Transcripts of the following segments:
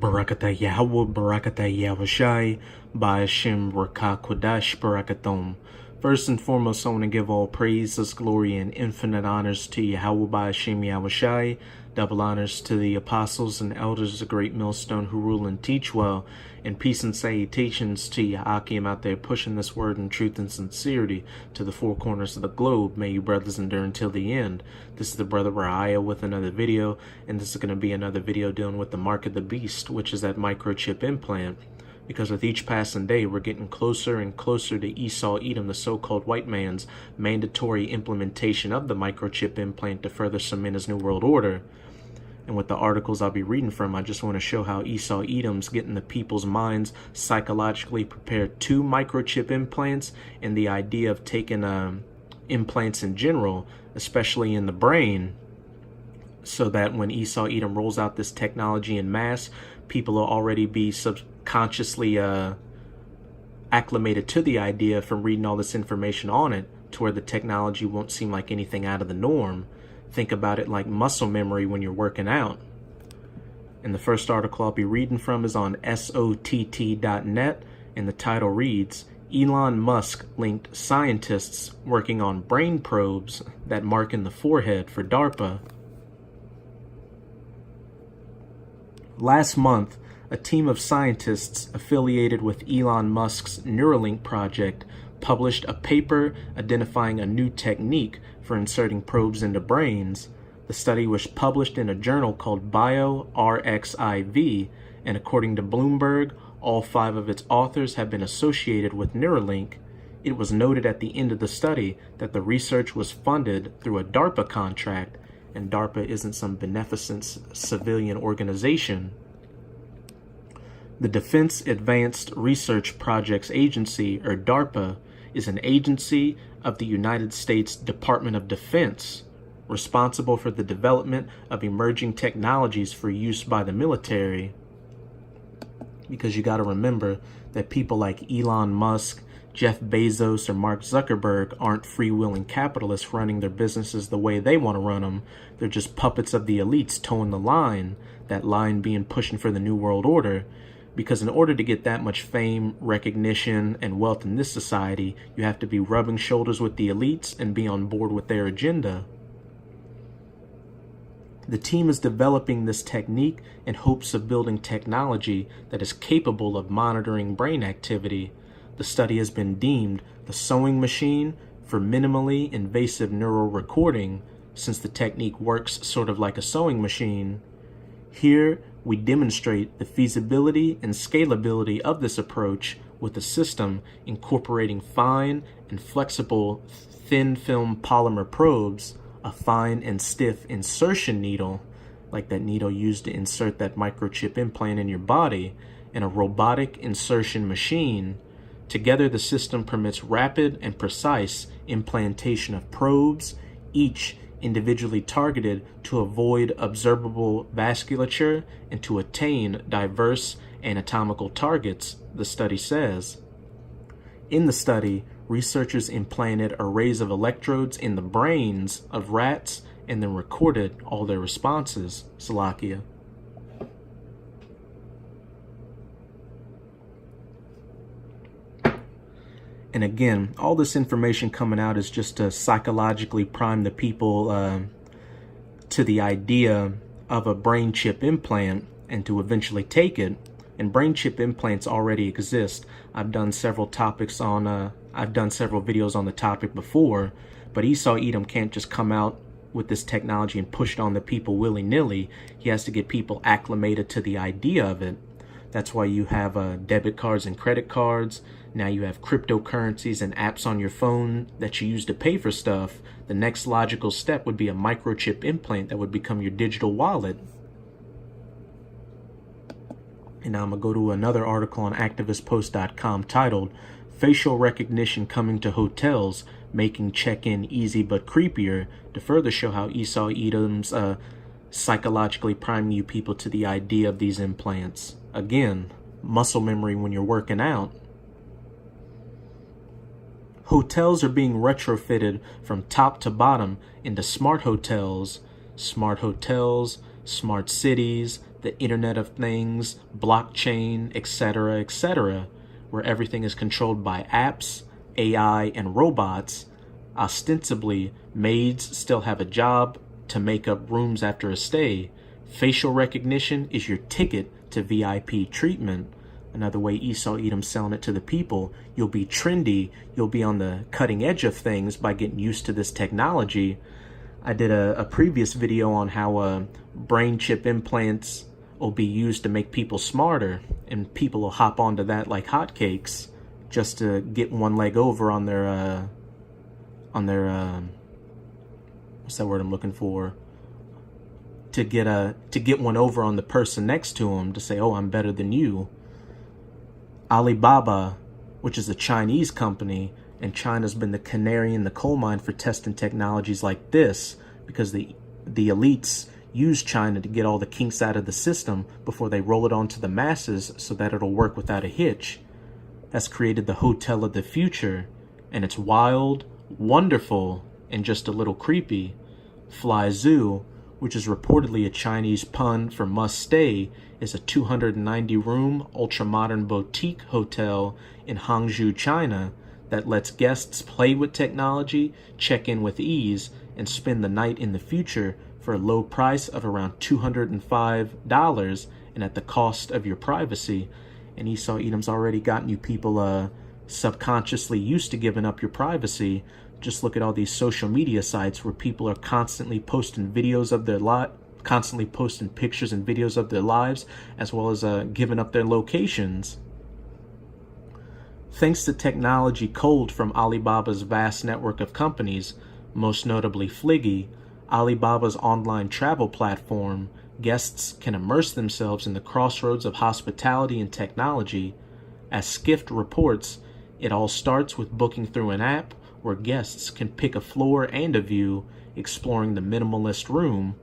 Barakata Yahweh, Barakata Yahushai, Ba'ashem Rakah Kodash, Barakathom. First and foremost, I want to give all praises, glory, and infinite honors to Yahweh Ba'ashem Yahushai. Double honors to the apostles and elders of the great millstone who rule and teach well, and peace and salutations to Yahakim out there pushing this word in truth and sincerity to the four corners of the globe. May you brothers endure until the end. This is the brother Raya with another video, and this is going to be another video dealing with the mark of the beast, which is that microchip implant. Because with each passing day, we're getting closer and closer to Esau, Edom, the so-called white man's mandatory implementation of the microchip implant to further cement his new world order. And with the articles I'll be reading from, I just want to show how Esau, Edom's getting the people's minds psychologically prepared to microchip implants and the idea of taking implants in general, especially in the brain, so that when Esau, Edom rolls out this technology in mass, people will already be subconsciously acclimated to the idea from reading all this information on it, to where the technology won't seem like anything out of the norm. Think about it like muscle memory when you're working out. And the first article I'll be reading from is on SOTT.net, and the title reads, Elon Musk linked scientists working on brain probes that mark in the forehead for DARPA. Last month, a team of scientists affiliated with Elon Musk's Neuralink project published a paper identifying a new technique for inserting probes into brains. The study was published in a journal called BioRxiv, and according to Bloomberg, all 5 of its authors have been associated with Neuralink. It was noted at the end of the study that the research was funded through a DARPA contract, and DARPA isn't some beneficent civilian organization. The Defense Advanced Research Projects Agency, or DARPA, is an agency of the United States Department of Defense, responsible for the development of emerging technologies for use by the military. Because you got to remember that people like Elon Musk, Jeff Bezos, or Mark Zuckerberg aren't free-willing capitalists running their businesses the way they want to run them. They're just puppets of the elites towing the line, that line being pushing for the New World Order. Because in order to get that much fame, recognition, and wealth in this society, you have to be rubbing shoulders with the elites and be on board with their agenda. The team is developing this technique in hopes of building technology that is capable of monitoring brain activity. The study has been deemed the sewing machine for minimally invasive neural recording, since the technique works sort of like a sewing machine. Here, we demonstrate the feasibility and scalability of this approach with a system incorporating fine and flexible thin film polymer probes, a fine and stiff insertion needle, like that needle used to insert that microchip implant in your body, and a robotic insertion machine. Together, the system permits rapid and precise implantation of probes, each individually targeted to avoid observable vasculature and to attain diverse anatomical targets, the study says. In the study, researchers implanted arrays of electrodes in the brains of rats and then recorded all their responses. Salakia. And again, all this information coming out is just to psychologically prime the people to the idea of a brain chip implant and to eventually take it. And brain chip implants already exist. I've done several videos on the topic before, but Esau Edom can't just come out with this technology and push it on the people willy-nilly. He has to get people acclimated to the idea of it. That's why you have debit cards and credit cards. Now you have cryptocurrencies and apps on your phone that you use to pay for stuff. The next logical step would be a microchip implant that would become your digital wallet. And now I'm going to go to another article on activistpost.com titled, Facial Recognition Coming to Hotels, Making Check-In Easy But Creepier, to further show how Esau Edom's psychologically priming you people to the idea of these implants. Again, muscle memory when you're working out. Hotels are being retrofitted from top to bottom into smart hotels, smart cities, the Internet of Things, blockchain, etc., etc., where everything is controlled by apps, AI, and robots. Ostensibly, maids still have a job to make up rooms after a stay. Facial recognition is your ticket to VIP treatment. Another way Esau Edom's selling it to the people, you'll be trendy, you'll be on the cutting edge of things by getting used to this technology. I did a previous video on how brain chip implants will be used to make people smarter, and people will hop onto that like hotcakes just to get one leg over on their what's that word I'm looking for? To get one over on the person next to them, to say, oh, I'm better than you. Alibaba, which is a Chinese company, and China's been the canary in the coal mine for testing technologies like this, because the elites use China to get all the kinks out of the system before they roll it onto the masses so that it'll work without a hitch. That's created the hotel of the future, and it's wild, wonderful, and just a little creepy. Fly Zoo, which is reportedly a Chinese pun for must stay, is a 290-room, ultra-modern boutique hotel in Hangzhou, China, that lets guests play with technology, check in with ease, and spend the night in the future for a low price of around $205 and at the cost of your privacy. And Esau Edom's already gotten you people subconsciously used to giving up your privacy. Just look at all these social media sites where people are constantly posting videos of their constantly posting pictures and videos of their lives, as well as giving up their locations. Thanks to technology culled from Alibaba's vast network of companies, most notably Fliggy, Alibaba's online travel platform, guests can immerse themselves in the crossroads of hospitality and technology. As Skift reports, it all starts with booking through an app where guests can pick a floor and a view, exploring the minimalist room.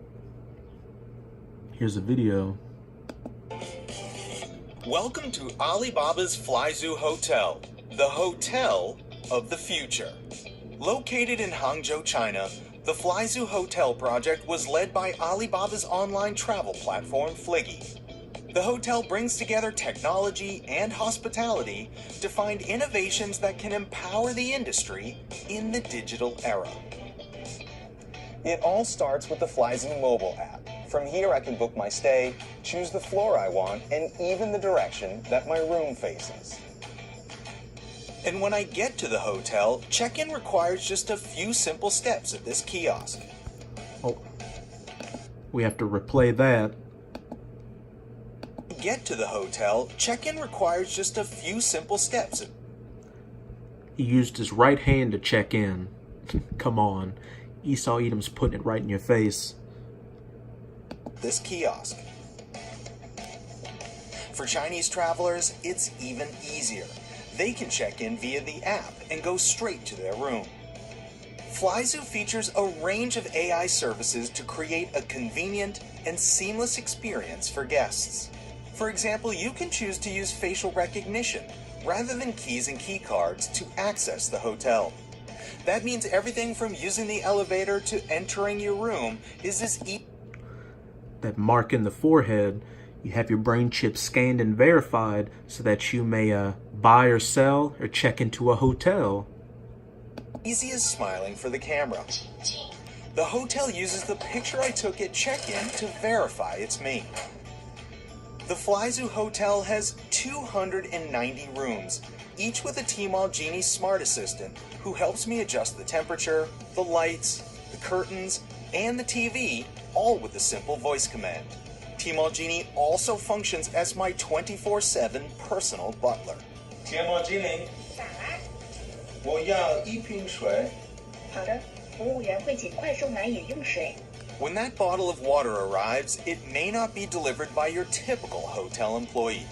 Here's a video. Welcome to Alibaba's Fly Zoo Hotel, the hotel of the future. Located in Hangzhou, China, the Fly Zoo Hotel project was led by Alibaba's online travel platform, Fliggy. The hotel brings together technology and hospitality to find innovations that can empower the industry in the digital era. It all starts with the Fly Zoo mobile app. From here, I can book my stay, choose the floor I want, and even the direction that my room faces. And when I get to the hotel, check-in requires just a few simple steps at this kiosk. Oh, we have to replay that. Get to the hotel, check-in requires just a few simple steps. He used his right hand to check in. Come on. Esau Edom's putting it right in your face. This kiosk. For Chinese travelers, it's even easier. They can check in via the app and go straight to their room. Fly Zoo features a range of AI services to create a convenient and seamless experience for guests. For example, you can choose to use facial recognition rather than keys and key cards to access the hotel. That means everything from using the elevator to entering your room is as easy. That mark in the forehead, you have your brain chip scanned and verified so that you may buy or sell or check into a hotel. Easy as smiling for the camera. The hotel uses the picture I took at check-in to verify it's me. The Fly Zoo Hotel has 290 rooms, each with a Tmall Genie Smart Assistant who helps me adjust the temperature, the lights, the curtains, and the TV, all with a simple voice command. Tmall Genie also functions as my 24/7 personal butler. Tmall Genie, 我要1瓶水。好的，服务员会尽快送来饮用水。 When that bottle of water arrives, it may not be delivered by your typical hotel employee.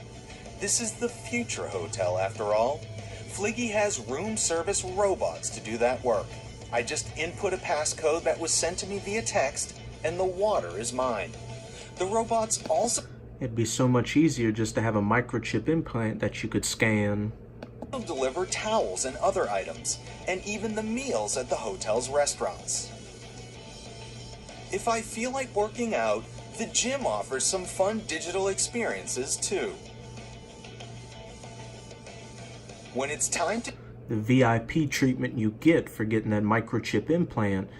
This is the future hotel, after all. Fliggy has room service robots to do that work. I just input a passcode that was sent to me via text, and the water is mine. The robots also It'd be so much easier just to have a microchip implant that you could scan. deliver towels and other items, and even the meals at the hotel's restaurants. If I feel like working out, The gym offers some fun digital experiences too. When it's time to The VIP treatment you get for getting that microchip implant.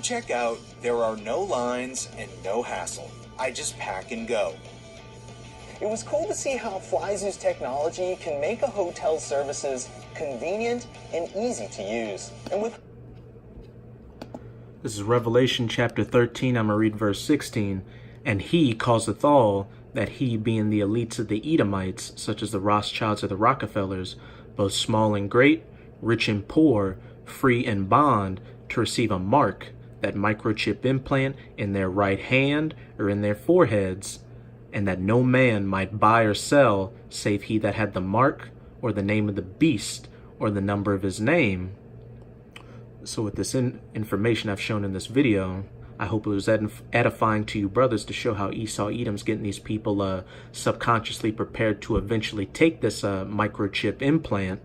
check out, there are no lines and no hassle. I just pack and go. It was cool to see how FlyZoo's technology can make a hotel's services convenient and easy to use. And with This is Revelation chapter 13. I'm going to read verse 16. And he causeth all, that he being the elites of the Edomites, such as the Rothschilds or the Rockefellers, both small and great, rich and poor, free and bond, to receive a mark, that microchip implant, in their right hand or in their foreheads, and that no man might buy or sell, save he that had the mark, or the name of the beast, or the number of his name. So with this information I've shown in this video, I hope it was edifying to you brothers to show how Esau Edom's getting these people subconsciously prepared to eventually take this microchip implant